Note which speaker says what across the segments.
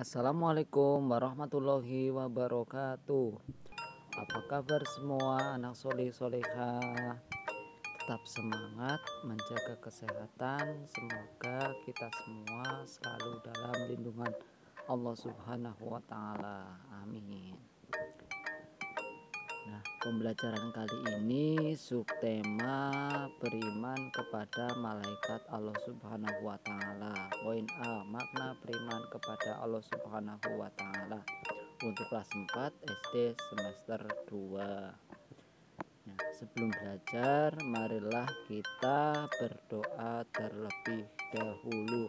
Speaker 1: Assalamualaikum warahmatullahi wabarakatuh. Apa kabar semua anak soleh solehah? Tetap semangat menjaga kesehatan. Semoga kita semua selalu dalam lindungan Allah Subhanahu wa Ta'ala. Amin. Nah, pembelajaran kali ini subtema beriman kepada malaikat Allah Subhanahu wa Ta'ala. Poin A, makna beriman kepada Allah Subhanahu wa Ta'ala untuk kelas 4 SD semester 2. Nah, sebelum belajar, marilah kita berdoa terlebih dahulu.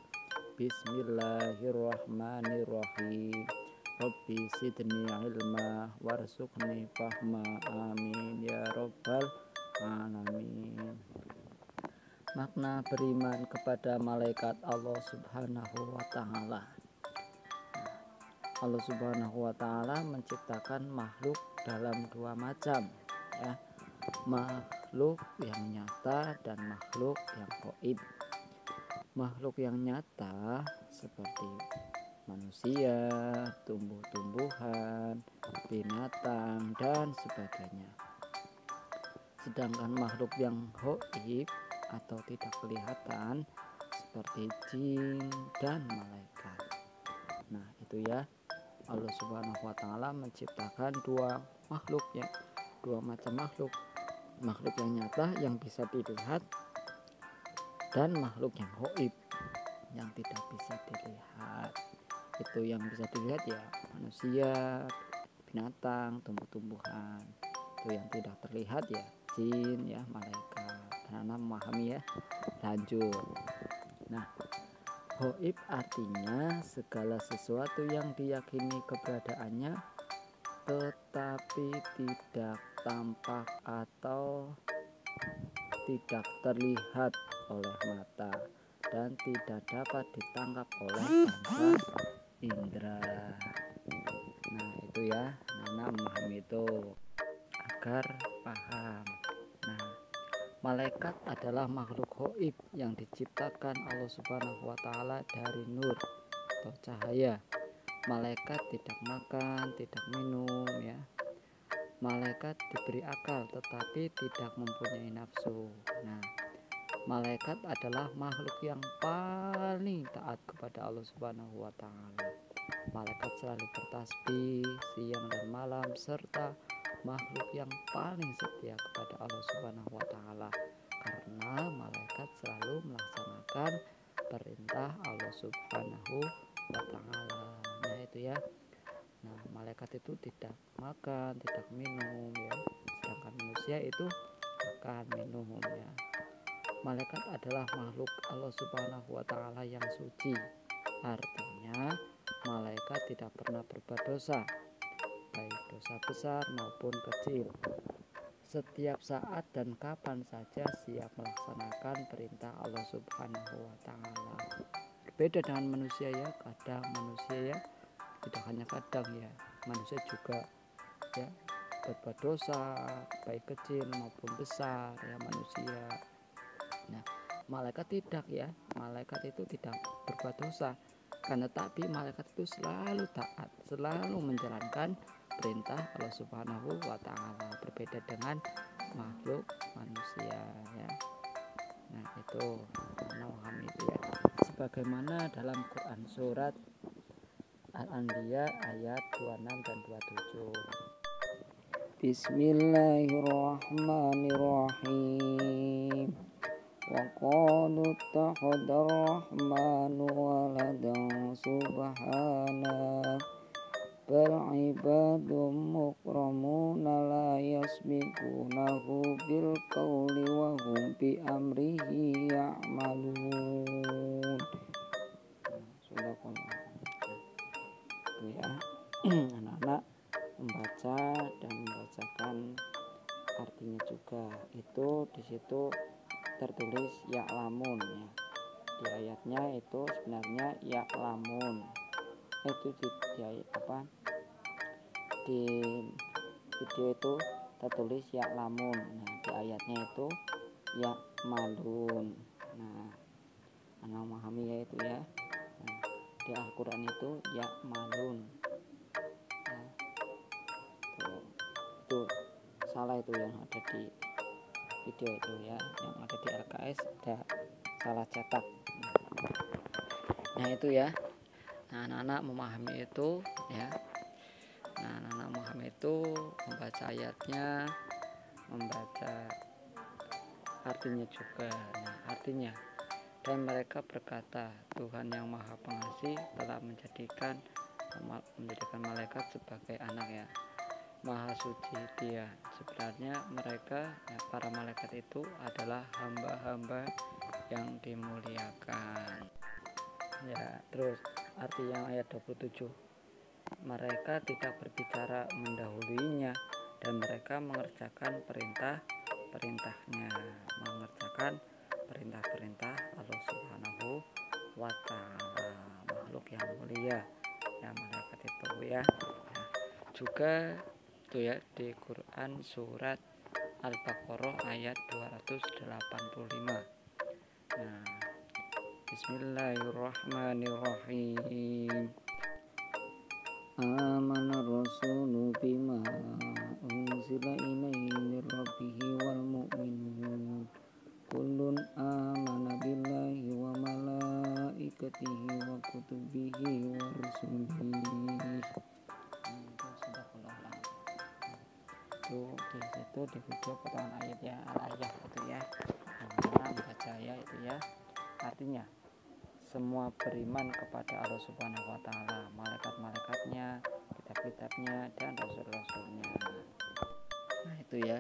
Speaker 1: Bismillahirrahmanirrahim. Rabbi sidni ilma warzuqni fahma, amin ya rabbal alamin. Makna beriman kepada malaikat Allah Subhanahu wa Ta'ala. Allah Subhanahu wa Ta'ala menciptakan makhluk dalam dua macam, ya, makhluk yang nyata dan makhluk yang gaib. Makhluk yang nyata seperti manusia, tumbuh-tumbuhan, binatang, dan sebagainya. Sedangkan makhluk yang gaib atau tidak kelihatan seperti jin dan malaikat. Nah, itu ya, Allah Subhanahu wa Ta'ala menciptakan dua makhluk, ya, dua macam makhluk. Makhluk yang nyata yang bisa dilihat dan makhluk yang gaib yang tidak bisa dilihat. Itu yang bisa dilihat ya manusia, binatang, tumbuh-tumbuhan. Itu yang tidak terlihat ya jin, ya malaikat. Anak-anak memahami ya. Lanjut. Nah, gaib artinya segala sesuatu yang diyakini keberadaannya tetapi tidak tampak atau tidak terlihat oleh mata dan tidak dapat ditangkap oleh panca indera. Nah, itu ya, Nana memahami itu agar paham. Nah, malaikat adalah makhluk gaib yang diciptakan Allah Subhanahu wa Ta'ala dari nur atau cahaya. Malaikat tidak makan, tidak minum, ya. Malaikat diberi akal tetapi tidak mempunyai nafsu. Nah, malaikat adalah makhluk yang paling taat kepada Allah Subhanahu wa Ta'ala. Malaikat selalu bertasbih siang dan malam, serta makhluk yang paling setia kepada Allah Subhanahu wa Ta'ala karena malaikat selalu melaksanakan perintah Allah Subhanahu wa Ta'ala. Nah, itu ya. Nah, malaikat itu tidak makan, tidak minum, ya. Sedangkan manusia itu makan, minum, ya. Malaikat adalah makhluk Allah Subhanahu wa Ta'ala yang suci. Artinya malaikat tidak pernah berbuat dosa, baik dosa besar maupun kecil. Setiap saat dan kapan saja siap melaksanakan perintah Allah Subhanahu wa Ta'ala. Berbeda dengan manusia ya, kadang manusia ya, tidak hanya kadang ya, manusia juga ya berbuat dosa baik kecil maupun besar ya manusia. Nah, malaikat tidak ya, malaikat itu tidak berbuat dosa, karena tapi malaikat itu selalu taat, selalu menjalankan perintah Allah Subhanahu wa Ta'ala, berbeda dengan makhluk manusia ya. Nah, itu memahami itu ya, sebagaimana dalam Quran surat Al-Anbiya ayat 26 dan 27. Bismillahirrahmanirrahim. Wa qalu ittakhadar rahmanu waladan subhana bal ibadum mukramuna la yasbiqunahu bil qawli wa hum bi amrihi ya'malun. Sudah ya, anak-anak membaca dan membacakan artinya juga. Itu di situ tertulis ya'lamun ya. Di ayatnya itu sebenarnya ya'lamun. Itu di video itu tertulis ya'lamun. Nah, di ayatnya itu ya'malun. Nah, anak memahami ya itu ya. Nah, di Al-Quran itu ya malun. Nah, itu salah itu yang ada di video itu ya, yang ada di LKS ada salah cetak. Nah itu ya, nah anak-anak memahami itu ya. Nah anak-anak memahami itu, membaca ayatnya, membaca artinya juga. Nah artinya, dan mereka berkata, Tuhan yang Maha Pengasih telah menjadikan malaikat sebagai anak ya. Maha suci Dia. Sebenarnya mereka ya, para malaikat itu adalah hamba-hamba yang dimuliakan. Ya, terus arti yang ayat 27. Mereka tidak berbicara mendahuluinya dan mereka mengerjakan perintah-perintahnya, mengerjakan perintah-perintah Allah Subhanahu wa Ta'ala, makhluk yang mulia ya malaikat itu ya. Juga itu ya di Quran surat Al-Baqarah ayat 285. Nah, Bismillahirrahmanirrahim. Amana rasulu bima unzila ilaihi min rabbihi wal mu'minun kullun amana billahi wa malaikatihi wa kutubihi wa rusulihi. Itu di situ di video potongan ayat ya, al-ayah itu ya, yang membaca ya itu ya. Artinya semua beriman kepada Allah Subhanahu wa Ta'ala, malaikat-malaikatnya, kitab-kitabnya, dan rasul-rasulnya. Nah itu ya,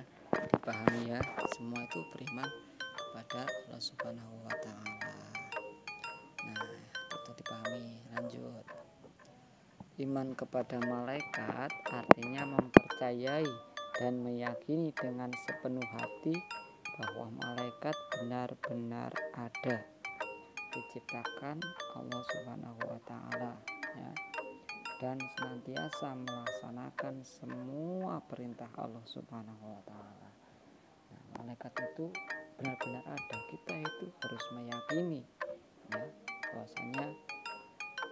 Speaker 1: dipahami ya, semua itu beriman kepada Allah Subhanahu wa Ta'ala. Nah itu dipahami. Lanjut, iman kepada malaikat artinya mempercayai dan meyakini dengan sepenuh hati bahwa malaikat benar-benar ada, diciptakan Allah Subhanahu wa Ta'ala ya, dan senantiasa melaksanakan semua perintah Allah Subhanahu wa Ta'ala. Nah, malaikat itu benar-benar ada. Kita itu harus meyakini ya bahwasanya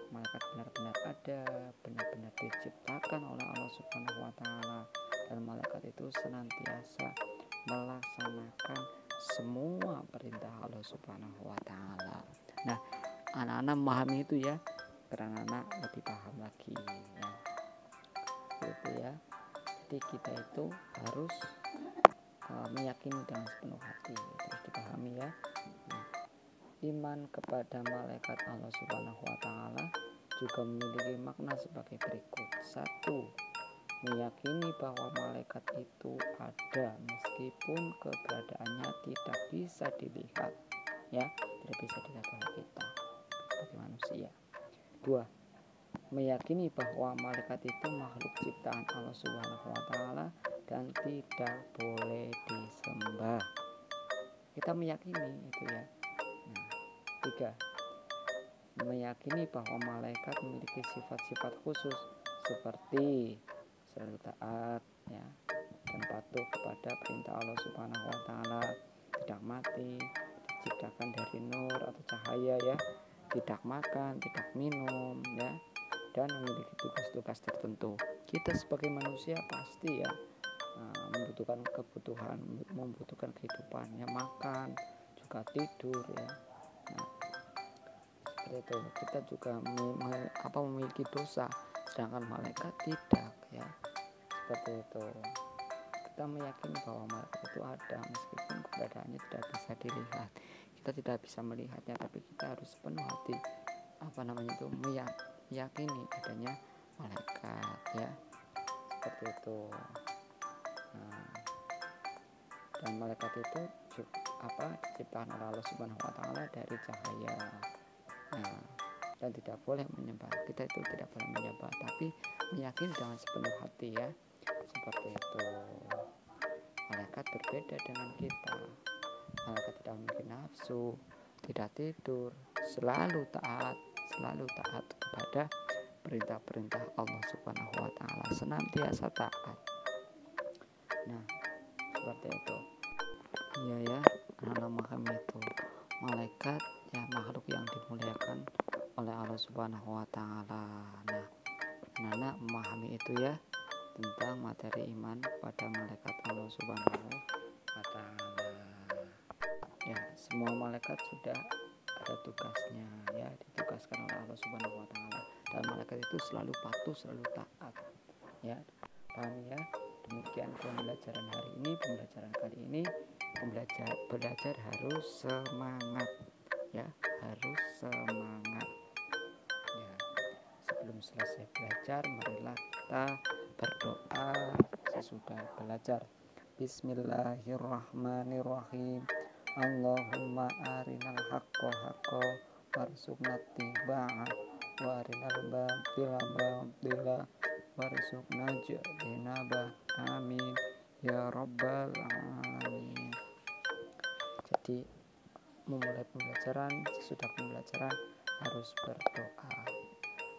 Speaker 1: malaikat benar-benar ada, benar-benar diciptakan oleh Allah Subhanahu wa Ta'ala, dan malaikat itu senantiasa melaksanakan semua perintah Allah Subhanahu wa Ta'ala. Nah, anak-anak memahami itu ya, karena anak lebih paham lagi ya. Gitu ya. Jadi kita itu harus meyakini dengan sepenuh hati. Terus dipahami ya. Nah, iman kepada malaikat Allah Subhanahu wa Ta'ala juga memiliki makna sebagai berikut. 1. Meyakini bahwa malaikat itu ada meskipun keberadaannya tidak bisa dilihat ya, tidak bisa dilihat oleh kita sebagai manusia. 2. Meyakini bahwa malaikat itu makhluk ciptaan Allah Subhanahu wa Ta'ala dan tidak boleh disembah. Kita meyakini itu ya. Nah, 3. Meyakini bahwa malaikat memiliki sifat-sifat khusus seperti selalu taat ya, dan patuh kepada perintah Allah Subhanahu wa Ta'ala, tidak mati, diciptakan dari nur atau cahaya ya, tidak makan, tidak minum ya, dan memiliki tugas-tugas tertentu. Kita sebagai manusia pasti ya membutuhkan kebutuhan, membutuhkan kehidupan ya, makan, juga tidur ya. Nah, seperti itu. Kita juga memiliki dosa, sedangkan malaikat tidak ya. Seperti itu. Kita meyakini bahwa malaikat itu ada meskipun keberadaannya tidak bisa dilihat. Kita tidak bisa melihatnya, tapi kita harus sepenuh hati meyakini adanya malaikat ya. Seperti itu. Nah, dan malaikat itu diciptakan oleh Allah Subhanahu wa Ta'ala dari cahaya. Nah, dan tidak boleh menyembah. Kita itu tidak boleh menyembah, tapi meyakini dengan sepenuh hati ya. Seperti itu. Malaikat berbeda dengan kita. Malaikat tidak memiliki nafsu, tidak tidur, selalu taat kepada perintah-perintah Allah Subhanahu wa Ta'ala, senantiasa taat. Nah, seperti itu. Iya ya, anak-anak kami itu malaikat ya, makhluk yang dimuliakan oleh Allah Subhanahu wa taala. Nah, anak-anak memahami itu ya, tentang materi iman pada malaikat Allah Subhanahu wa taala. Ya, semua malaikat sudah ada tugasnya ya, ditugaskan oleh Allah Subhanahu wa taala. Dan malaikat itu selalu patuh, selalu taat. Ya, paham ya? Demikian pembelajaran hari ini, pembelajaran kali ini. Belajar harus semangat ya, harus semangat ya. Sebelum selesai belajar, marilah kita berdoa sesudah belajar. Bismillahirrahmanirrahim. Allahumma arinal haqqo haqqo warzuqna tibaa wa arinal batila batila warzuqna jinaba. Amin ya rabbal alamin. Jadi memulai pembelajaran, sesudah pembelajaran harus berdoa.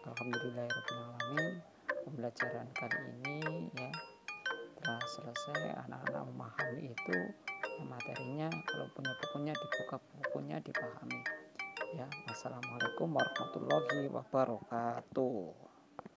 Speaker 1: Alhamdulillahirrahmanirrahim. Pembelajaran kali ini ya telah selesai. Anak-anak memahami itu ya, materinya. Kalau punya bukunya dibuka, bukunya dipahami ya. Wassalamualaikum warahmatullahi wabarakatuh.